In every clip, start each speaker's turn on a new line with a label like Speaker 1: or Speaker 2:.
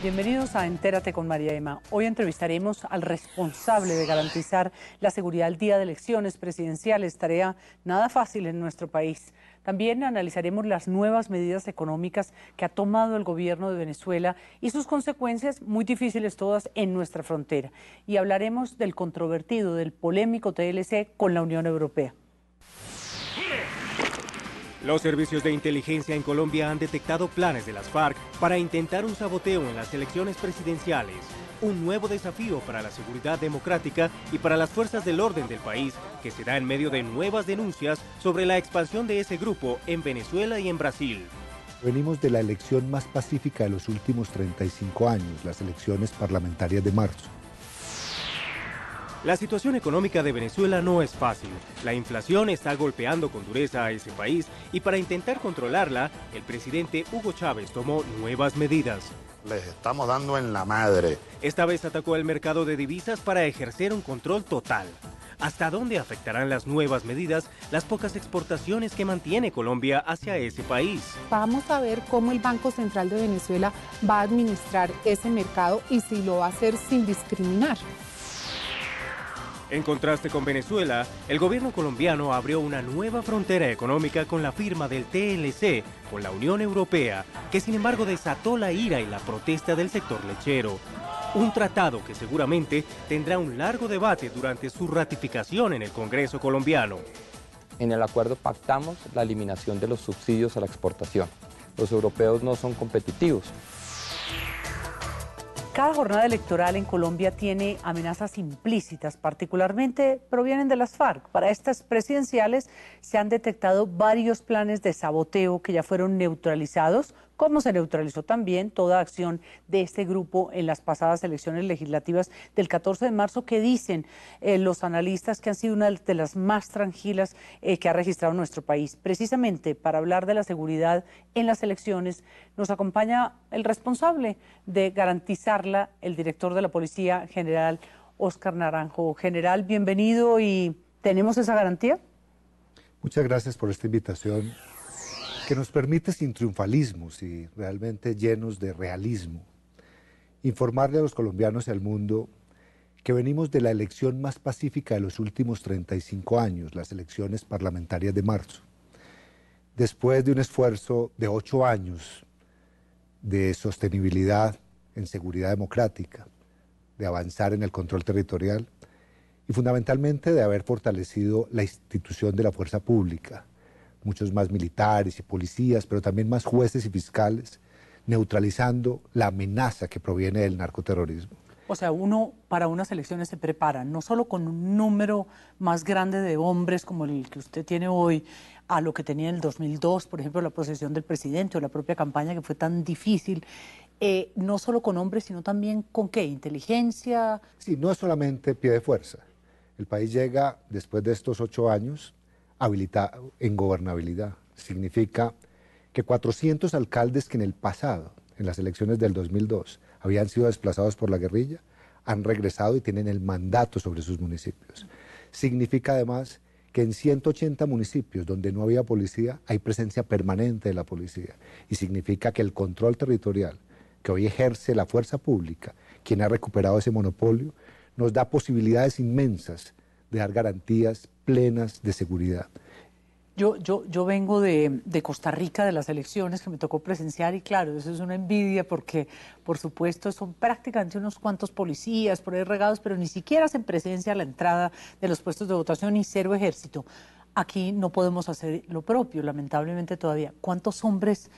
Speaker 1: Bienvenidos a Entérate con María Emma. Hoy entrevistaremos al responsable de garantizar la seguridad el día de elecciones presidenciales, tarea nada fácil en nuestro país. También analizaremos las nuevas medidas económicas que ha tomado el gobierno de Venezuela y sus consecuencias, muy difíciles todas, en nuestra frontera. Y hablaremos del controvertido, del polémico TLC con la Unión Europea.
Speaker 2: Los servicios de inteligencia en Colombia han detectado planes de las FARC para intentar un saboteo en las elecciones presidenciales. Un nuevo desafío para la seguridad democrática y para las fuerzas del orden del país, que se da en medio de nuevas denuncias sobre la expansión de ese grupo en Venezuela y en Brasil.
Speaker 3: Venimos de la elección más pacífica de los últimos 35 años, las elecciones parlamentarias de marzo.
Speaker 2: La situación económica de Venezuela no es fácil. La inflación está golpeando con dureza a ese país y para intentar controlarla, el presidente Hugo Chávez tomó nuevas medidas.
Speaker 4: Les estamos dando en la madre.
Speaker 2: Esta vez atacó el mercado de divisas para ejercer un control total. ¿Hasta dónde afectarán las nuevas medidas las pocas exportaciones que mantiene Colombia hacia ese país?
Speaker 5: Vamos a ver cómo el Banco Central de Venezuela va a administrar ese mercado y si lo va a hacer sin discriminar.
Speaker 2: En contraste con Venezuela, el gobierno colombiano abrió una nueva frontera económica con la firma del TLC con la Unión Europea, que sin embargo desató la ira y la protesta del sector lechero. Un tratado que seguramente tendrá un largo debate durante su ratificación en el Congreso colombiano.
Speaker 6: En el acuerdo pactamos la eliminación de los subsidios a la exportación. Los europeos no son competitivos.
Speaker 1: Cada jornada electoral en Colombia tiene amenazas implícitas, particularmente provienen de las FARC. Para estas presidenciales se han detectado varios planes de saboteo que ya fueron neutralizados, como se neutralizó también toda acción de este grupo en las pasadas elecciones legislativas del 14 de marzo, que dicen los analistas que han sido una de las más tranquilas que ha registrado nuestro país. Precisamente para hablar de la seguridad en las elecciones, nos acompaña el responsable de garantizarla, el director de la Policía General, Óscar Naranjo. General, bienvenido. ¿Y tenemos esa garantía?
Speaker 3: Muchas gracias por esta invitación, que nos permite, sin triunfalismos y realmente llenos de realismo, informarle a los colombianos y al mundo que venimos de la elección más pacífica de los últimos 35 años, las elecciones parlamentarias de marzo. Después de un esfuerzo de 8 años de sostenibilidad en seguridad democrática, de avanzar en el control territorial y fundamentalmente de haber fortalecido la institución de la fuerza pública, muchos más militares y policías, pero también más jueces y fiscales, neutralizando la amenaza que proviene del narcoterrorismo.
Speaker 1: O sea, uno para unas elecciones se prepara, no solo con un número más grande de hombres como el que usted tiene hoy, a lo que tenía en el 2002, por ejemplo, la posesión del presidente o la propia campaña que fue tan difícil, no solo con hombres, sino también con ¿qué? ¿Inteligencia?
Speaker 3: Sí, no es solamente pie de fuerza. El país llega, después de estos 8 años, habilitado en gobernabilidad. Significa que 400 alcaldes que en el pasado, en las elecciones del 2002, habían sido desplazados por la guerrilla, han regresado y tienen el mandato sobre sus municipios. Significa además que en 180 municipios donde no había policía, hay presencia permanente de la policía. Y significa que el control territorial que hoy ejerce la fuerza pública, quien ha recuperado ese monopolio, nos da posibilidades inmensas de dar garantías plenas de seguridad.
Speaker 1: Yo vengo de Costa Rica, de las elecciones que me tocó presenciar, y claro, eso es una envidia porque, por supuesto, son prácticamente unos cuantos policías por ahí regados, pero ni siquiera hacen presencia a la entrada de los puestos de votación y cero ejército. Aquí no podemos hacer lo propio, lamentablemente todavía. ¿Cuántos hombres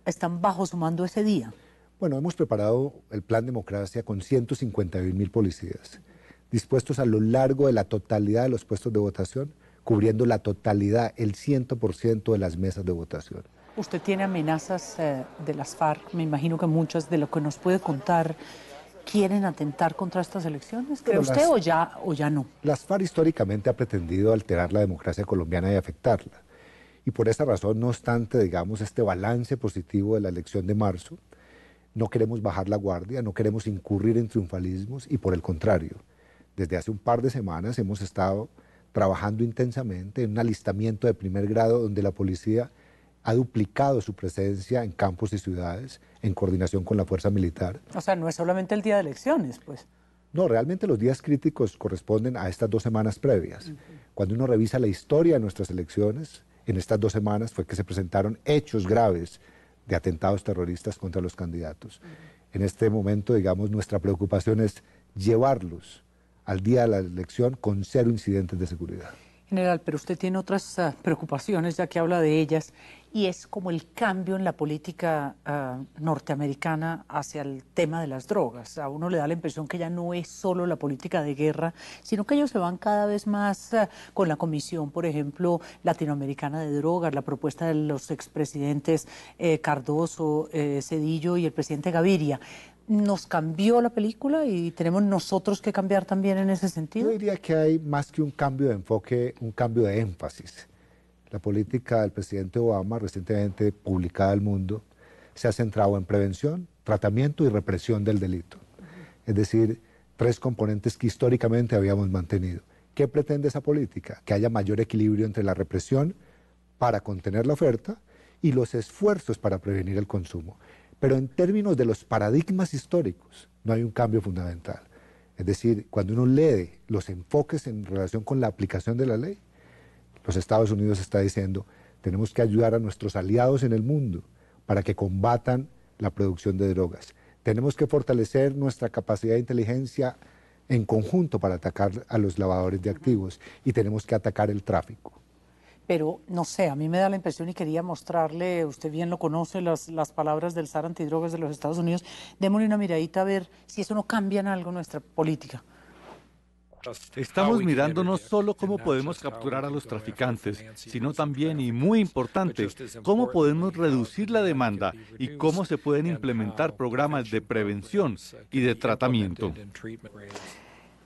Speaker 1: están bajo su mando ese día?
Speaker 3: Bueno, hemos preparado el Plan Democracia con 151.000 policías, dispuestos a lo largo de la totalidad de los puestos de votación, cubriendo la totalidad, el 100% de las mesas de votación.
Speaker 1: Usted tiene amenazas de las FARC, me imagino que muchas de lo que nos puede contar quieren atentar contra estas elecciones. ¿Cree usted o ya no?
Speaker 3: Las FARC históricamente ha pretendido alterar la democracia colombiana y afectarla. Y por esa razón, no obstante, digamos, este balance positivo de la elección de marzo, no queremos bajar la guardia, no queremos incurrir en triunfalismos y por el contrario, desde hace un par de semanas hemos estado trabajando intensamente en un alistamiento de primer grado donde la policía ha duplicado su presencia en campos y ciudades en coordinación con la fuerza militar.
Speaker 1: O sea, no es solamente el día de elecciones, pues.
Speaker 3: No, realmente los días críticos corresponden a estas 2 semanas previas. Cuando uno revisa la historia de nuestras elecciones, en estas 2 semanas fue que se presentaron hechos graves de atentados terroristas contra los candidatos. En este momento, digamos, nuestra preocupación es llevarlos al día de la elección con 0 incidentes de seguridad.
Speaker 1: General, pero usted tiene otras preocupaciones, ya que habla de ellas, y es como el cambio en la política norteamericana hacia el tema de las drogas. A uno le da la impresión que ya no es solo la política de guerra, sino que ellos se van cada vez más con la Comisión, por ejemplo, Latinoamericana de Drogas, la propuesta de los expresidentes Cardoso, Zedillo y el presidente Gaviria. ¿Nos cambió la película y tenemos nosotros que cambiar también en ese sentido?
Speaker 3: Yo diría que hay más que un cambio de enfoque, un cambio de énfasis. La política del presidente Obama, recientemente publicada al mundo, se ha centrado en prevención, tratamiento y represión del delito. Es decir, 3 componentes que históricamente habíamos mantenido. ¿Qué pretende esa política? Que haya mayor equilibrio entre la represión para contener la oferta y los esfuerzos para prevenir el consumo. Pero en términos de los paradigmas históricos, no hay un cambio fundamental. Es decir, cuando uno lee los enfoques en relación con la aplicación de la ley, los Estados Unidos está diciendo, tenemos que ayudar a nuestros aliados en el mundo para que combatan la producción de drogas. Tenemos que fortalecer nuestra capacidad de inteligencia en conjunto para atacar a los lavadores de activos y tenemos que atacar el tráfico.
Speaker 1: Pero, no sé, a mí me da la impresión y quería mostrarle, usted bien lo conoce, las palabras del zar antidrogas de los Estados Unidos. Démosle una miradita a ver si eso no cambia en algo nuestra política.
Speaker 7: Estamos mirando no solo cómo podemos capturar a los traficantes, sino también, y muy importante, cómo podemos reducir la demanda y cómo se pueden implementar programas de prevención y de tratamiento.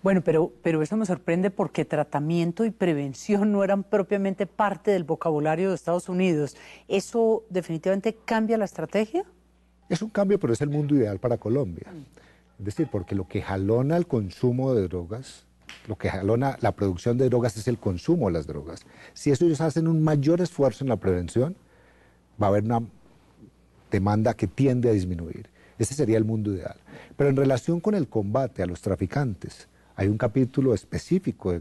Speaker 1: Bueno, pero eso me sorprende porque tratamiento y prevención no eran propiamente parte del vocabulario de Estados Unidos. ¿Eso definitivamente cambia la estrategia?
Speaker 3: Es un cambio, pero es el mundo ideal para Colombia. Es decir, porque lo que jalona el consumo de drogas, lo que jalona la producción de drogas es el consumo de las drogas. Si ellos hacen un mayor esfuerzo en la prevención, va a haber una demanda que tiende a disminuir. Ese sería el mundo ideal. Pero en relación con el combate a los traficantes, hay un capítulo específico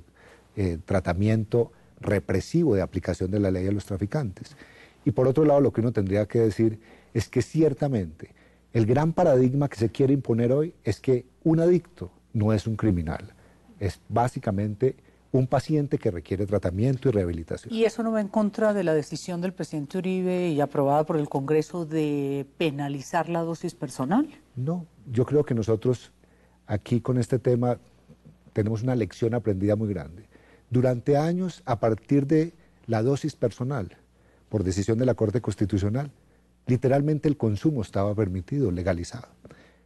Speaker 3: de tratamiento represivo de aplicación de la ley a los traficantes. Y por otro lado, lo que uno tendría que decir es que ciertamente el gran paradigma que se quiere imponer hoy es que un adicto no es un criminal, es básicamente un paciente que requiere tratamiento y rehabilitación.
Speaker 1: ¿Y eso no va en contra de la decisión del presidente Uribe y aprobada por el Congreso de penalizar la dosis personal?
Speaker 3: No, yo creo que nosotros aquí con este tema tenemos una lección aprendida muy grande. Durante años, a partir de la dosis personal, por decisión de la Corte Constitucional, literalmente el consumo estaba permitido, legalizado.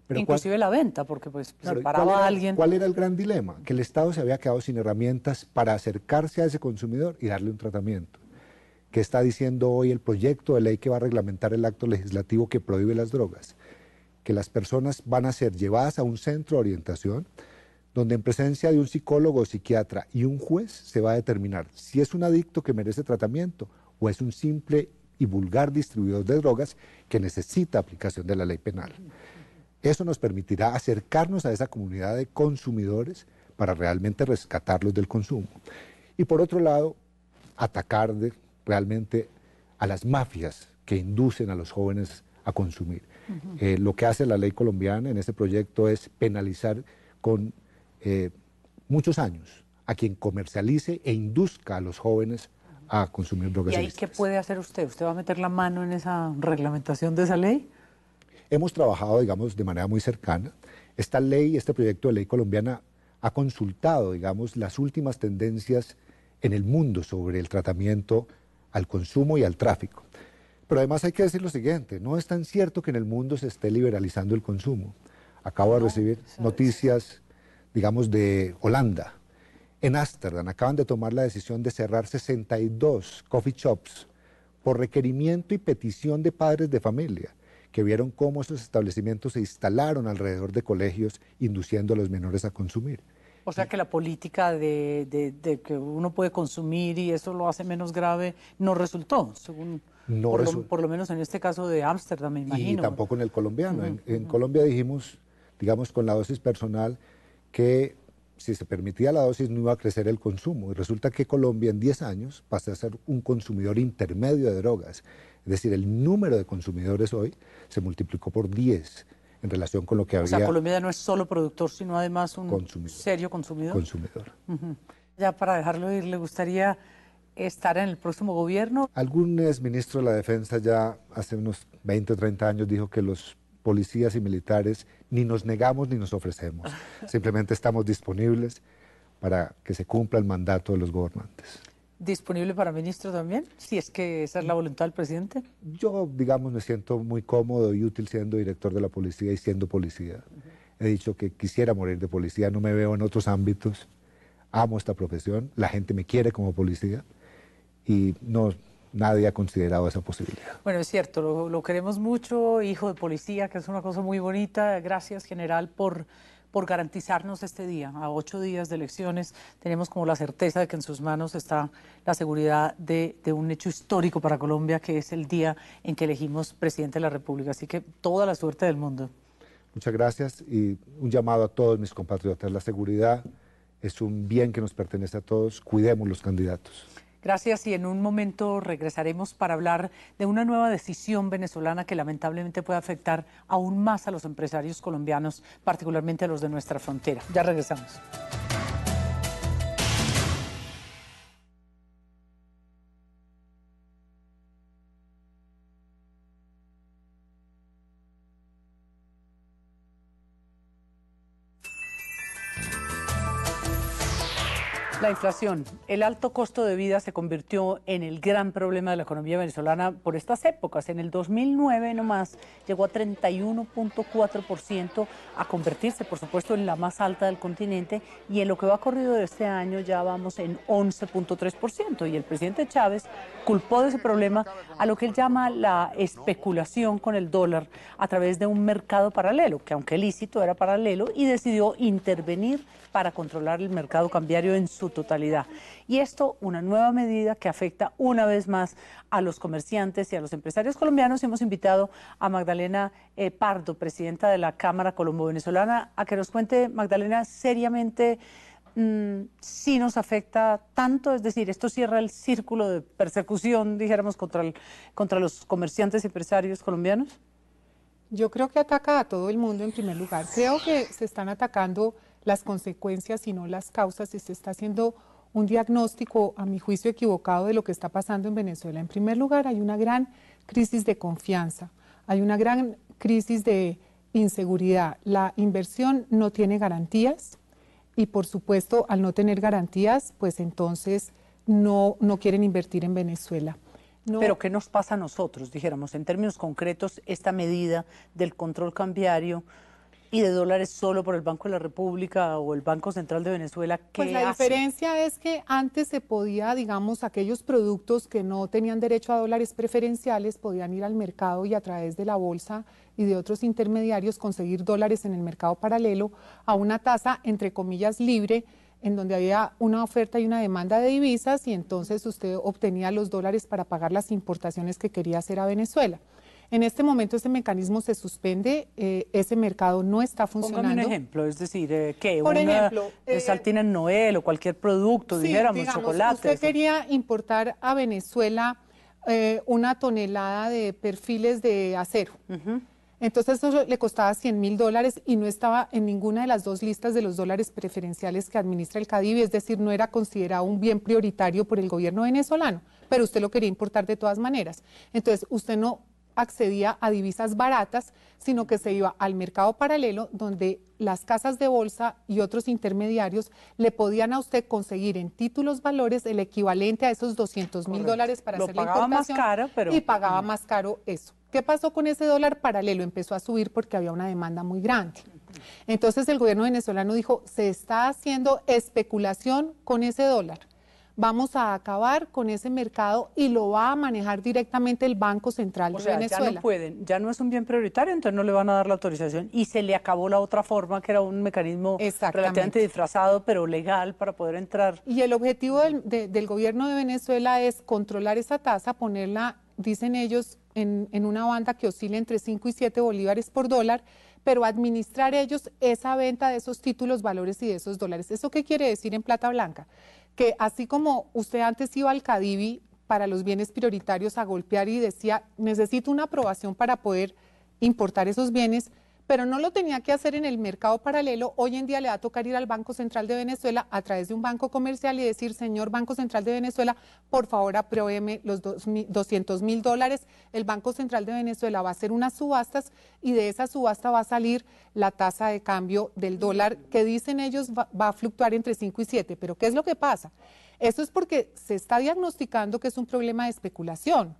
Speaker 1: Pero inclusive la venta, porque pues
Speaker 3: claro,
Speaker 1: se paraba a alguien.
Speaker 3: ¿Cuál era el gran dilema? Que el Estado se había quedado sin herramientas para acercarse a ese consumidor y darle un tratamiento. ¿Qué está diciendo hoy el proyecto de ley que va a reglamentar el acto legislativo que prohíbe las drogas? Que las personas van a ser llevadas a un centro de orientación donde en presencia de un psicólogo o psiquiatra y un juez se va a determinar si es un adicto que merece tratamiento o es un simple y vulgar distribuidor de drogas que necesita aplicación de la ley penal. Eso nos permitirá acercarnos a esa comunidad de consumidores para realmente rescatarlos del consumo. Y por otro lado, atacar realmente a las mafias que inducen a los jóvenes a consumir. Lo que hace la ley colombiana en este proyecto es penalizar con muchos años a quien comercialice e induzca a los jóvenes a consumir drogas.
Speaker 1: ¿Y ahí qué puede hacer usted? ¿Usted va a meter la mano en esa reglamentación de esa ley?
Speaker 3: Hemos trabajado, digamos, de manera muy cercana. Esta ley, este proyecto de ley colombiana ha consultado, digamos, las últimas tendencias en el mundo sobre el tratamiento al consumo y al tráfico. Pero además hay que decir lo siguiente, no es tan cierto que en el mundo se esté liberalizando el consumo. Acabo de recibir noticias, digamos, de Holanda. En Ámsterdam acaban de tomar la decisión de cerrar 62 coffee shops por requerimiento y petición de padres de familia, que vieron cómo esos establecimientos se instalaron alrededor de colegios, induciendo a los menores a consumir.
Speaker 1: O sea que la política de que uno puede consumir y eso lo hace menos grave no resultó, según...
Speaker 3: No
Speaker 1: por lo menos en este caso de Ámsterdam, me imagino.
Speaker 3: Y tampoco en el colombiano. En Colombia dijimos, digamos, con la dosis personal, que si se permitía la dosis no iba a crecer el consumo. Y resulta que Colombia en 10 años pasó a ser un consumidor intermedio de drogas. Es decir, el número de consumidores hoy se multiplicó por 10 en relación con lo que había.
Speaker 1: O sea, Colombia ya no es solo productor, sino además un serio consumidor.
Speaker 3: Consumidor.
Speaker 1: Ya para dejarlo ir, ¿le gustaría estar en el próximo gobierno?
Speaker 3: Algún exministro de la Defensa ya hace unos 20 o 30 años dijo que los policías y militares ni nos negamos ni nos ofrecemos. Simplemente estamos disponibles para que se cumpla el mandato de los gobernantes.
Speaker 1: ¿Disponible para ministro también? Si es que esa es la voluntad del presidente.
Speaker 3: Yo, digamos, me siento muy cómodo y útil siendo director de la policía y siendo policía. He dicho que quisiera morir de policía, no me veo en otros ámbitos. Amo esta profesión, la gente me quiere como policía y nadie ha considerado esa posibilidad.
Speaker 1: Bueno, es cierto, lo queremos mucho, hijo de policía, que es una cosa muy bonita. Gracias, general, por garantizarnos este día. A 8 días de elecciones tenemos como la certeza de que en sus manos está la seguridad de un hecho histórico para Colombia, que es el día en que elegimos presidente de la República. Así que toda la suerte del mundo.
Speaker 3: Muchas gracias y un llamado a todos mis compatriotas. La seguridad es un bien que nos pertenece a todos. Cuidemos los candidatos.
Speaker 1: Gracias, y en un momento regresaremos para hablar de una nueva decisión venezolana que lamentablemente puede afectar aún más a los empresarios colombianos, particularmente a los de nuestra frontera. Ya regresamos. La inflación, el alto costo de vida se convirtió en el gran problema de la economía venezolana por estas épocas. En el 2009 nomás llegó a 31.4%, a convertirse, por supuesto, en la más alta del continente, y en lo que va corrido de este año ya vamos en 11.3%. Y el presidente Chávez culpó de ese problema a lo que él llama la especulación con el dólar a través de un mercado paralelo, que aunque lícito era paralelo, y decidió intervenir para controlar el mercado cambiario en su totalidad. Y esto, una nueva medida que afecta una vez más a los comerciantes y a los empresarios colombianos. Hemos invitado a Magdalena Pardo, presidenta de la Cámara Colombo-Venezolana, a que nos cuente, Magdalena, seriamente si nos afecta tanto, es decir, esto cierra el círculo de persecución, dijéramos, contra los comerciantes y empresarios colombianos.
Speaker 5: Yo creo que ataca a todo el mundo en primer lugar. Creo que se están atacando las consecuencias y no las causas, y se está haciendo un diagnóstico, a mi juicio, equivocado de lo que está pasando en Venezuela. En primer lugar, hay una gran crisis de confianza, hay una gran crisis de inseguridad. La inversión no tiene garantías y, por supuesto, al no tener garantías, pues entonces no quieren invertir en Venezuela. No.
Speaker 1: Pero ¿qué nos pasa a nosotros, dijéramos, en términos concretos, esta medida del control cambiario y de dólares solo por el Banco de la República o el Banco Central de Venezuela? ¿Qué
Speaker 5: pues la
Speaker 1: hace?
Speaker 5: diferencia es que antes se podía, digamos, aquellos productos que no tenían derecho a dólares preferenciales podían ir al mercado y a través de la bolsa y de otros intermediarios conseguir dólares en el mercado paralelo a una tasa, entre comillas, libre, en donde había una oferta y una demanda de divisas, y entonces usted obtenía los dólares para pagar las importaciones que quería hacer a Venezuela. En este momento ese mecanismo se suspende, ese mercado no está funcionando.
Speaker 1: Póngame un ejemplo, es decir, ¿qué?
Speaker 5: Por
Speaker 1: Una
Speaker 5: ejemplo,
Speaker 1: saltina en Noel o cualquier producto,
Speaker 5: sí,
Speaker 1: dijéramos, chocolate.
Speaker 5: Usted quería importar a Venezuela una tonelada de perfiles de acero. Entonces eso le costaba $100.000 y no estaba en ninguna de las dos listas de los dólares preferenciales que administra el CADIVI, es decir, no era considerado un bien prioritario por el gobierno venezolano, pero usted lo quería importar de todas maneras. Entonces usted no accedía a divisas baratas, sino que se iba al mercado paralelo, donde las casas de bolsa y otros intermediarios le podían a usted conseguir en títulos valores el equivalente a esos $200.000 para hacer la importación.
Speaker 1: Más caro, pero...
Speaker 5: Y pagaba más caro eso. ¿Qué pasó con ese dólar paralelo? Empezó a subir porque había una demanda muy grande. Entonces el gobierno venezolano dijo, se está haciendo especulación con ese dólar. Vamos a acabar con ese mercado y lo va a manejar directamente el Banco Central de Venezuela.
Speaker 1: Ya no pueden, ya no es un bien prioritario, entonces no le van a dar la autorización, y se le acabó la otra forma, que era un mecanismo relativamente disfrazado, pero legal, para poder entrar.
Speaker 5: Y el objetivo del gobierno de Venezuela es controlar esa tasa, ponerla dicen ellos, en una banda que oscila entre 5 y 7 bolívares por dólar, pero administrar ellos esa venta de esos títulos, valores y de esos dólares. ¿Eso qué quiere decir en plata blanca? Que así como usted antes iba al Cadivi para los bienes prioritarios a golpear y decía, necesito una aprobación para poder importar esos bienes, pero no lo tenía que hacer en el mercado paralelo, hoy en día le va a tocar ir al Banco Central de Venezuela a través de un banco comercial y decir, señor Banco Central de Venezuela, por favor apruébeme los $200.000. El Banco Central de Venezuela va a hacer unas subastas y de esa subasta va a salir la tasa de cambio del dólar que dicen ellos va a fluctuar entre 5 y 7. Pero ¿qué es lo que pasa? Eso es porque se está diagnosticando que es un problema de especulación.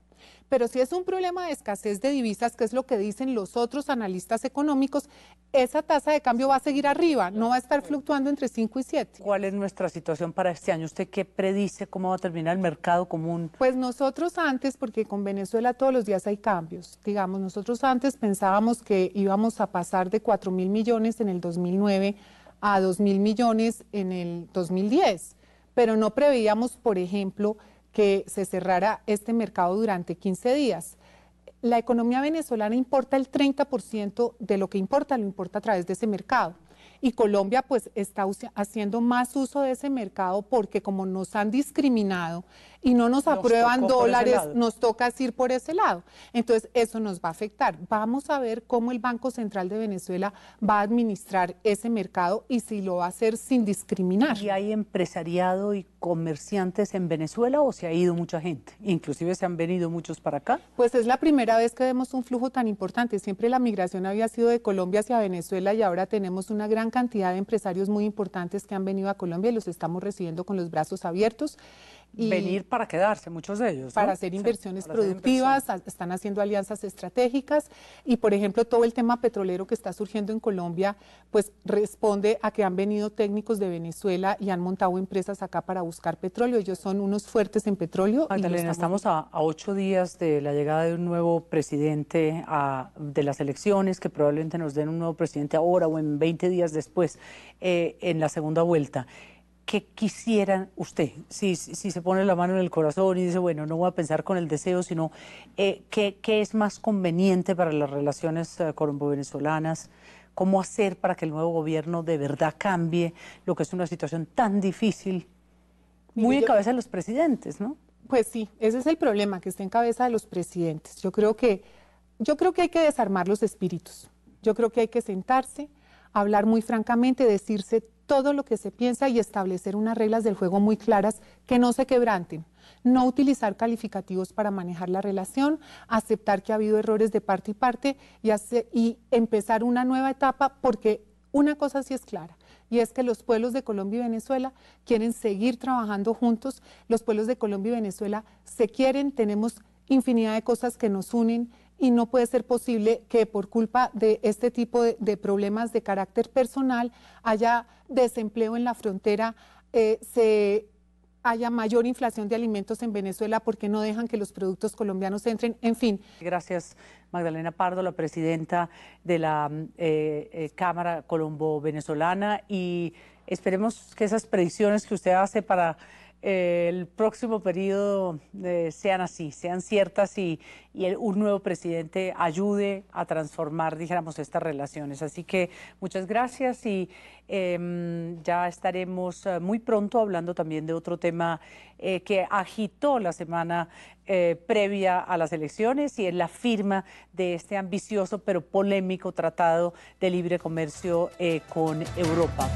Speaker 5: Pero si es un problema de escasez de divisas, que es lo que dicen los otros analistas económicos, esa tasa de cambio va a seguir arriba, no va a estar fluctuando entre 5 y 7.
Speaker 1: ¿Cuál es nuestra situación para este año? ¿Usted qué predice? ¿Cómo va a terminar el mercado común?
Speaker 5: Pues nosotros antes, porque con Venezuela todos los días hay cambios, digamos, nosotros antes pensábamos que íbamos a pasar de 4.000 millones en el 2009 a 2.000 millones en el 2010, pero no preveíamos, por ejemplo, que se cerrara este mercado durante 15 días. La economía venezolana importa el 30% de lo que importa, lo importa a través de ese mercado. Y Colombia pues está haciendo más uso de ese mercado porque como nos han discriminado y no nos aprueban dólares, nos toca ir por ese lado. Entonces eso nos va a afectar. Vamos a ver cómo el Banco Central de Venezuela va a administrar ese mercado y si lo va a hacer sin discriminar.
Speaker 1: ¿Y hay empresariado y comerciantes en Venezuela o se ha ido mucha gente? Inclusive se han venido muchos para acá.
Speaker 5: Pues es la primera vez que vemos un flujo tan importante. Siempre la migración había sido de Colombia hacia Venezuela y ahora tenemos una gran cantidad de empresarios muy importantes que han venido a Colombia y los estamos recibiendo con los brazos abiertos.
Speaker 1: Y venir para quedarse, muchos de ellos, ¿no?
Speaker 5: Para hacer inversiones productivas, están haciendo alianzas estratégicas y, por ejemplo, todo el tema petrolero que está surgiendo en Colombia, pues responde a que han venido técnicos de Venezuela y han montado empresas acá para buscar petróleo. Ellos son unos fuertes en petróleo.
Speaker 1: Magdalena, estamos a 8 días de la llegada de un nuevo presidente de las elecciones, que probablemente nos den un nuevo presidente ahora o en 20 días después, en la segunda vuelta. ¿Qué quisiera usted, si se pone la mano en el corazón y dice, bueno, no voy a pensar con el deseo, sino qué es más conveniente para las relaciones colombo-venezolanas? ¿Cómo hacer para que el nuevo gobierno de verdad cambie lo que es una situación tan difícil, muy en cabeza de los presidentes, ¿no?
Speaker 5: Pues sí, ese es el problema, que esté en cabeza de los presidentes. Yo creo que hay que desarmar los espíritus. Yo creo que hay que sentarse, hablar muy francamente, decirse todo lo que se piensa y establecer unas reglas del juego muy claras que no se quebranten. No utilizar calificativos para manejar la relación, aceptar que ha habido errores de parte y parte y empezar una nueva etapa, porque una cosa sí es clara, y es que los pueblos de Colombia y Venezuela quieren seguir trabajando juntos. Los pueblos de Colombia y Venezuela se quieren, tenemos infinidad de cosas que nos unen y no puede ser posible que por culpa de este tipo de problemas de carácter personal haya desempleo en la frontera, haya mayor inflación de alimentos en Venezuela porque no dejan que los productos colombianos entren, en fin.
Speaker 1: Gracias, Magdalena Pardo, la presidenta de la Cámara Colombo-Venezolana, y esperemos que esas predicciones que usted hace para el próximo periodo sean así, sean ciertas y un nuevo presidente ayude a transformar, dijéramos, estas relaciones. Así que muchas gracias y ya estaremos muy pronto hablando también de otro tema que agitó la semana previa a las elecciones, y es la firma de este ambicioso pero polémico tratado de libre comercio con Europa.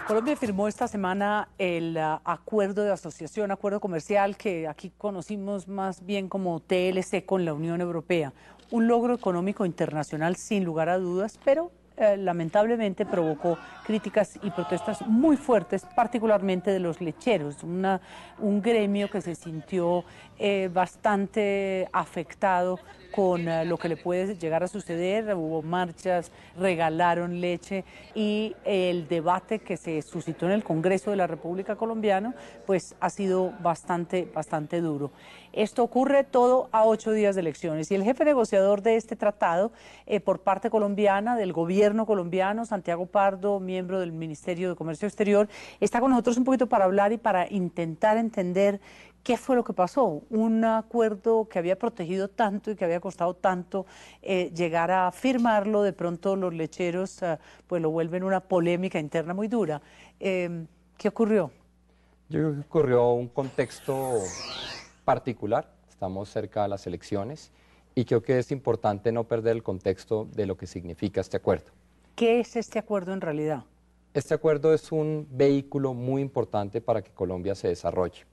Speaker 1: Colombia firmó esta semana el acuerdo de asociación, acuerdo comercial que aquí conocimos más bien como TLC con la Unión Europea. Un logro económico internacional sin lugar a dudas, pero lamentablemente provocó críticas y protestas muy fuertes, particularmente de los lecheros, un gremio que se sintió bastante afectado con lo que le puede llegar a suceder. Hubo marchas, regalaron leche y el debate que se suscitó en el Congreso de la República Colombiana pues ha sido bastante duro. Esto ocurre todo a 8 días de elecciones y el jefe negociador de este tratado por parte colombiana, del gobierno colombiano, Santiago Pardo, miembro del Ministerio de Comercio Exterior, está con nosotros un poquito para hablar y para intentar entender qué fue lo que pasó. Un acuerdo que había protegido tanto y que había costado tanto llegar a firmarlo, de pronto los lecheros pues lo vuelven una polémica interna muy dura. ¿Qué ocurrió?
Speaker 6: Yo creo que ocurrió un contexto particular, estamos cerca de las elecciones y creo que es importante no perder el contexto de lo que significa este acuerdo.
Speaker 1: ¿Qué es este acuerdo en realidad?
Speaker 6: Este acuerdo es un vehículo muy importante para que Colombia se desarrolle.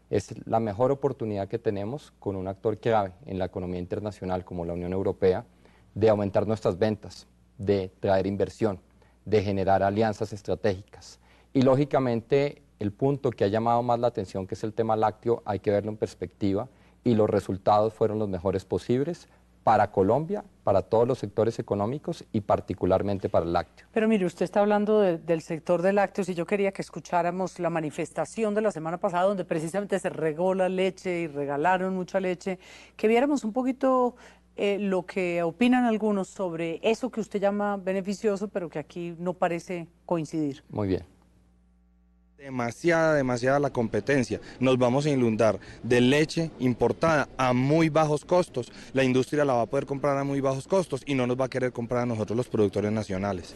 Speaker 6: Es la mejor oportunidad que tenemos con un actor clave en la economía internacional como la Unión Europea de aumentar nuestras ventas, de traer inversión, de generar alianzas estratégicas. Y lógicamente el punto que ha llamado más la atención, que es el tema lácteo, hay que verlo en perspectiva y los resultados fueron los mejores posibles para Colombia, para todos los sectores económicos y particularmente para el lácteo.
Speaker 1: Pero mire, usted está hablando del sector de lácteos y yo quería que escucháramos la manifestación de la semana pasada donde precisamente se regó la leche y regalaron mucha leche, que viéramos un poquito lo que opinan algunos sobre eso que usted llama beneficioso, pero que aquí no parece coincidir.
Speaker 6: Muy bien.
Speaker 8: Demasiada la competencia. Nos vamos a inundar de leche importada a muy bajos costos. La industria la va a poder comprar a muy bajos costos y no nos va a querer comprar a nosotros los productores nacionales.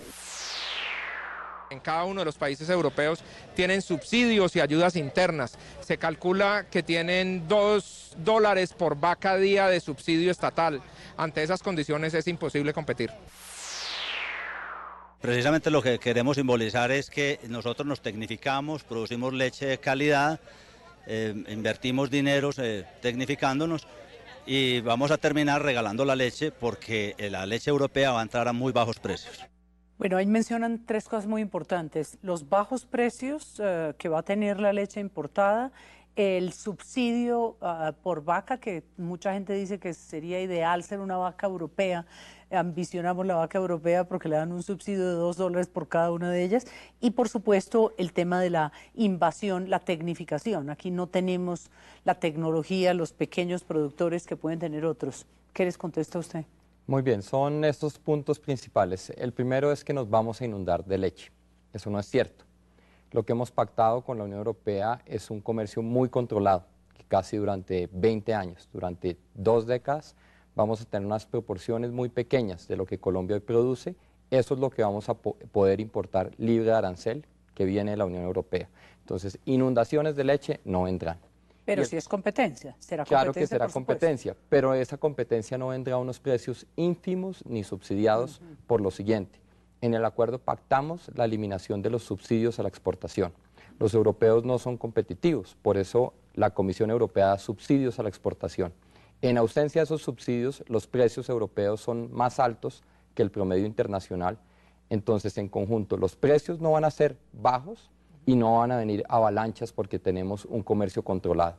Speaker 9: En cada uno de los países europeos tienen subsidios y ayudas internas. Se calcula que tienen $2 por vaca día de subsidio estatal. Ante esas condiciones es imposible competir.
Speaker 10: Precisamente lo que queremos simbolizar es que nosotros nos tecnificamos, producimos leche de calidad, invertimos dineros tecnificándonos y vamos a terminar regalando la leche porque la leche europea va a entrar a muy bajos precios.
Speaker 1: Bueno, ahí mencionan 3 cosas muy importantes: los bajos precios que va a tener la leche importada, el subsidio por vaca, que mucha gente dice que sería ideal ser una vaca europea. Ambicionamos la vaca europea porque le dan un subsidio de $2 por cada una de ellas. Y por supuesto el tema de la invasión, la tecnificación. Aquí no tenemos la tecnología, los pequeños productores que pueden tener otros. ¿Qué les contesta usted?
Speaker 6: Muy bien, son estos puntos principales. El primero es que nos vamos a inundar de leche. Eso no es cierto. Lo que hemos pactado con la Unión Europea es un comercio muy controlado, que casi durante 20 años, durante 2 décadas, vamos a tener unas proporciones muy pequeñas de lo que Colombia hoy produce. Eso es lo que vamos a poder importar libre de arancel que viene de la Unión Europea. Entonces, inundaciones de leche no vendrán.
Speaker 1: Pero si es competencia, será competencia.
Speaker 6: Claro que será competencia, pero esa competencia no vendrá a unos precios ínfimos ni subsidiados por lo siguiente. En el acuerdo pactamos la eliminación de los subsidios a la exportación. Los europeos no son competitivos, por eso la Comisión Europea da subsidios a la exportación. En ausencia de esos subsidios, los precios europeos son más altos que el promedio internacional. Entonces, en conjunto, los precios no van a ser bajos y no van a venir avalanchas porque tenemos un comercio controlado.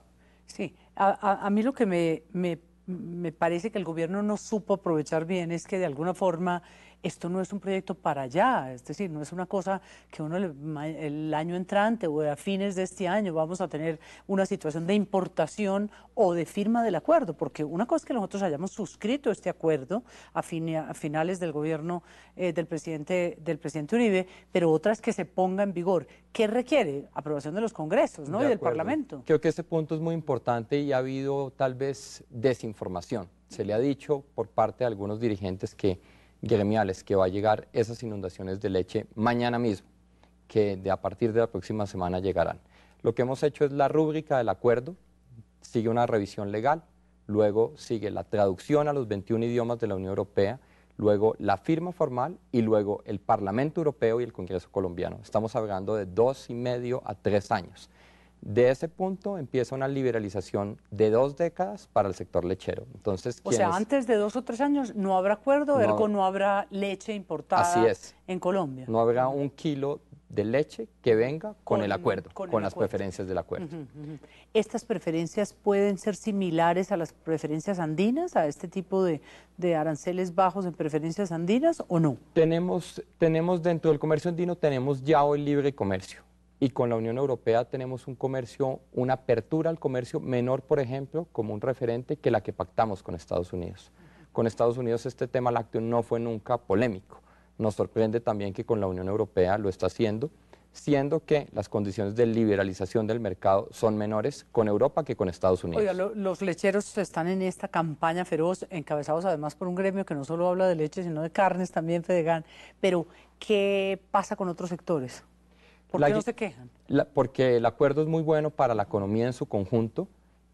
Speaker 1: Sí, a mí lo que me parece que el gobierno no supo aprovechar bien es que de alguna forma esto no es un proyecto para allá, es decir, no es una cosa que uno el año entrante o a fines de este año vamos a tener una situación de importación o de firma del acuerdo, porque una cosa es que nosotros hayamos suscrito este acuerdo a finales del gobierno del presidente Uribe, pero otra es que se ponga en vigor. ¿Qué requiere? Aprobación de los congresos, ¿no? Y del Parlamento.
Speaker 6: Creo que ese punto es muy importante y ha habido tal vez desinformación. Se le ha dicho por parte de algunos dirigentes gremiales que va a llegar esas inundaciones de leche mañana mismo, que a partir de la próxima semana llegarán. Lo que hemos hecho es la rúbrica del acuerdo, sigue una revisión legal, luego sigue la traducción a los 21 idiomas de la Unión Europea, luego la firma formal y luego el Parlamento Europeo y el Congreso colombiano. Estamos hablando de 2,5 a 3 años. De ese punto empieza una liberalización de 2 décadas para el sector lechero. Entonces,
Speaker 1: o sea, antes de 2 o 3 años no habrá acuerdo, ergo no habrá leche importada en Colombia.
Speaker 6: No habrá 1 kilo de leche que venga con el acuerdo, con las preferencias del acuerdo.
Speaker 1: ¿Estas preferencias pueden ser similares a las preferencias andinas, a este tipo de aranceles bajos en preferencias andinas o no?
Speaker 6: Tenemos dentro del comercio andino, tenemos ya hoy libre comercio. Y con la Unión Europea tenemos un comercio, una apertura al comercio menor, por ejemplo, como un referente que la que pactamos con Estados Unidos. Con Estados Unidos este tema lácteo no fue nunca polémico. Nos sorprende también que con la Unión Europea lo está haciendo, siendo que las condiciones de liberalización del mercado son menores con Europa que con Estados Unidos.
Speaker 1: Oiga, los lecheros están en esta campaña feroz, encabezados además por un gremio que no solo habla de leche, sino de carnes también, Fedegan. Pero, ¿qué pasa con otros sectores? ¿Por qué no se quejan?
Speaker 6: Porque el acuerdo es muy bueno para la economía en su conjunto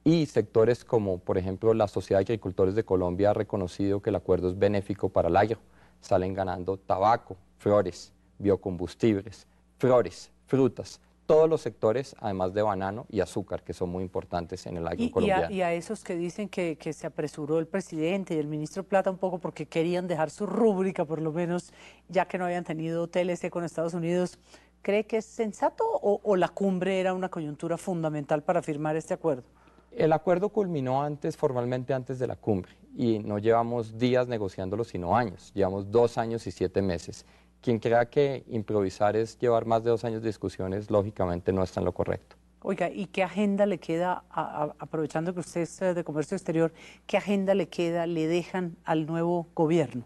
Speaker 6: y sectores como, por ejemplo, la Sociedad de Agricultores de Colombia ha reconocido que el acuerdo es benéfico para el agro. Salen ganando tabaco, flores, biocombustibles, flores, frutas, todos los sectores, además de banano y azúcar, que son muy importantes en el agro colombiano.
Speaker 1: Y a esos que dicen que se apresuró el presidente y el ministro Plata un poco porque querían dejar su rúbrica, por lo menos, ya que no habían tenido TLC con Estados Unidos, ¿cree que es sensato o la cumbre era una coyuntura fundamental para firmar este acuerdo?
Speaker 6: El acuerdo culminó formalmente antes de la cumbre, y no llevamos días negociándolo, sino años. Llevamos 2 años y 7 meses. Quien crea que improvisar es llevar más de 2 años de discusiones, lógicamente no está en lo correcto.
Speaker 1: Oiga, ¿y qué agenda le queda, aprovechando que usted es de comercio exterior, qué agenda le queda, le dejan al nuevo gobierno?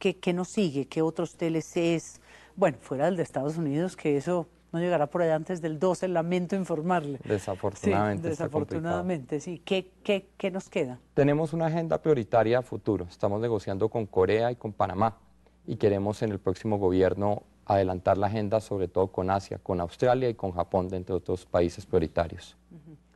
Speaker 1: ¿Qué nos sigue? ¿Qué otros TLCs? Bueno, fuera del de Estados Unidos, que eso no llegará por allá antes del 12, lamento informarle.
Speaker 6: Desafortunadamente.
Speaker 1: Sí, desafortunadamente, sí. ¿Qué nos queda?
Speaker 6: Tenemos una agenda prioritaria a futuro. Estamos negociando con Corea y con Panamá y queremos en el próximo gobierno adelantar la agenda, sobre todo con Asia, con Australia y con Japón, entre otros países prioritarios.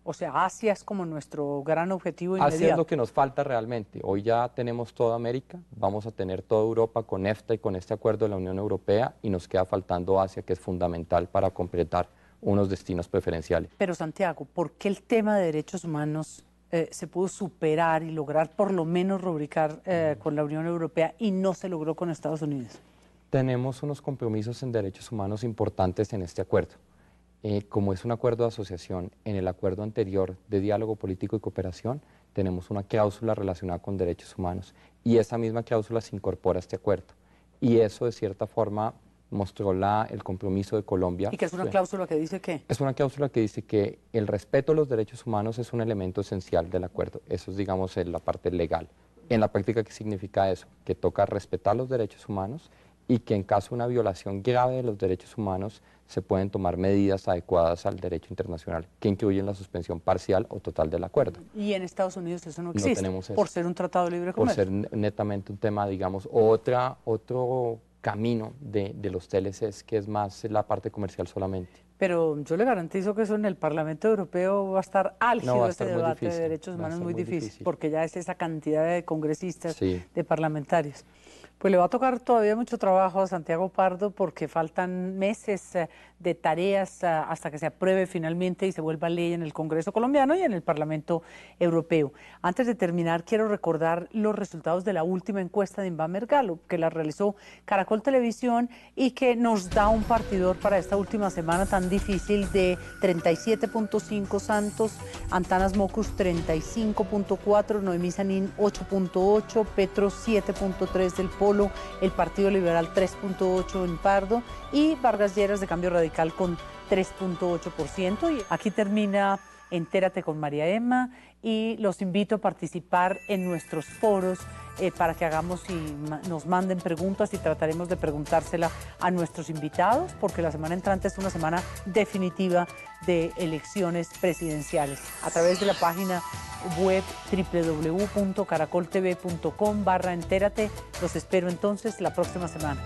Speaker 1: O sea, Asia es como nuestro gran objetivo inmediato.
Speaker 6: Asia es lo que nos falta realmente. Hoy ya tenemos toda América, vamos a tener toda Europa con EFTA y con este acuerdo de la Unión Europea, y nos queda faltando Asia, que es fundamental para completar unos destinos preferenciales.
Speaker 1: Pero Santiago, ¿por qué el tema de derechos humanos se pudo superar y lograr por lo menos rubricar con la Unión Europea y no se logró con Estados Unidos?
Speaker 6: Tenemos unos compromisos en derechos humanos importantes en este acuerdo. Como es un acuerdo de asociación, en el acuerdo anterior de diálogo político y cooperación tenemos una cláusula relacionada con derechos humanos, y esa misma cláusula se incorpora a este acuerdo, y eso de cierta forma mostró el compromiso de Colombia.
Speaker 1: ¿Y qué es una cláusula que dice qué?
Speaker 6: Es una cláusula que dice que el respeto a los derechos humanos es un elemento esencial del acuerdo. Eso es, digamos, la parte legal. En la práctica, ¿qué significa eso? Que toca respetar los derechos humanos y que en caso de una violación grave de los derechos humanos se pueden tomar medidas adecuadas al derecho internacional, que incluyen la suspensión parcial o total del acuerdo.
Speaker 1: Y en Estados Unidos eso no existe,
Speaker 6: no tenemos eso,
Speaker 1: por ser un tratado de libre comercio.
Speaker 6: Por ser netamente un tema, digamos, otro camino de los TLCs, que es más la parte comercial solamente.
Speaker 1: Pero yo le garantizo que eso en el Parlamento Europeo va a estar álgido, este debate de derechos humanos, muy difícil, porque ya es esa cantidad de congresistas, de parlamentarios. Pues le va a tocar todavía mucho trabajo a Santiago Pardo, porque faltan meses de tareas hasta que se apruebe finalmente y se vuelva ley en el Congreso colombiano y en el Parlamento Europeo. Antes de terminar, quiero recordar los resultados de la última encuesta de Inbamer Gallup, que la realizó Caracol Televisión y que nos da un partidor para esta última semana tan difícil de 37.5 Santos, Antanas Mocus 35.4, Noemí Sanín 8.8, Petro 7.3 del Polo, el Partido Liberal 3.8 en Pardo y Vargas Lleras de Cambio Radical con 3.8%. Y aquí termina Entérate con María Emma, y los invito a participar en nuestros foros para que hagamos y nos manden preguntas, y trataremos de preguntársela a nuestros invitados, porque la semana entrante es una semana definitiva de elecciones presidenciales. A través de la página web www.caracoltv.com/entérate, los espero entonces la próxima semana.